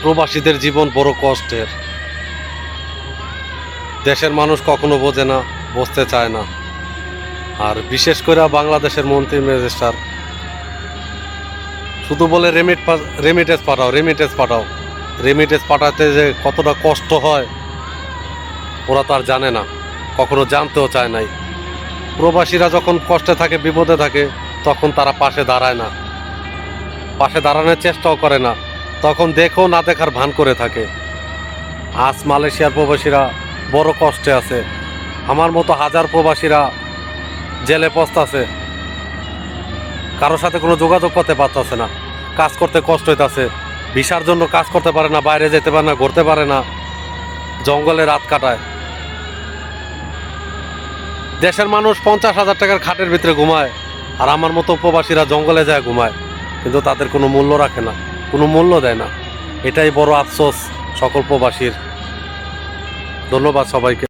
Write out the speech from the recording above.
প্রবাসীদের জীবন বড় কষ্টের। দেশের মানুষ কখনো বোঝে না, বুঝতে চায় না। আর বিশেষ করে বাংলাদেশের মন্ত্রী ম্যাজিস্ট্রার শুধু বলে রেমিটেন্স পাঠাও, রেমিটেন্স পাঠাও। রেমিটেন্স পাঠাতে যে কতটা কষ্ট হয় ওরা তো আর জানে না, কখনো জানতেও চায় নাই। প্রবাসীরা যখন কষ্টে থাকে, বিপদে থাকে, তখন তারা পাশে দাঁড়ায় না, পাশে দাঁড়ানোর চেষ্টাও করে না, তখন দেখেও না দেখার ভান করে থাকে। আজ মালয়েশিয়ার প্রবাসীরা বড় কষ্টে আছে। আমার মতো হাজার প্রবাসীরা জেলে পচতাছে, কারোর সাথে কোনো যোগাযোগ করতে পারতেছে না, কাজ করতে কষ্ট হইতাছে, ভিসার জন্য কাজ করতে পারে না, বাইরে যেতে পারে না, ঘুরতে পারে না, জঙ্গলে রাত কাটায়। দেশের মানুষ 50,000 টাকার খাটের ভিতরে ঘুমায়, আর আমার মতো প্রবাসীরা জঙ্গলে যায় ঘুমায়, কিন্তু তাদের কোনো মূল্য রাখে না, কোনো মূল্য দেয় না। এটাই বড় আফসোস সকল প্রবাসীর। ধন্যবাদ সবাইকে।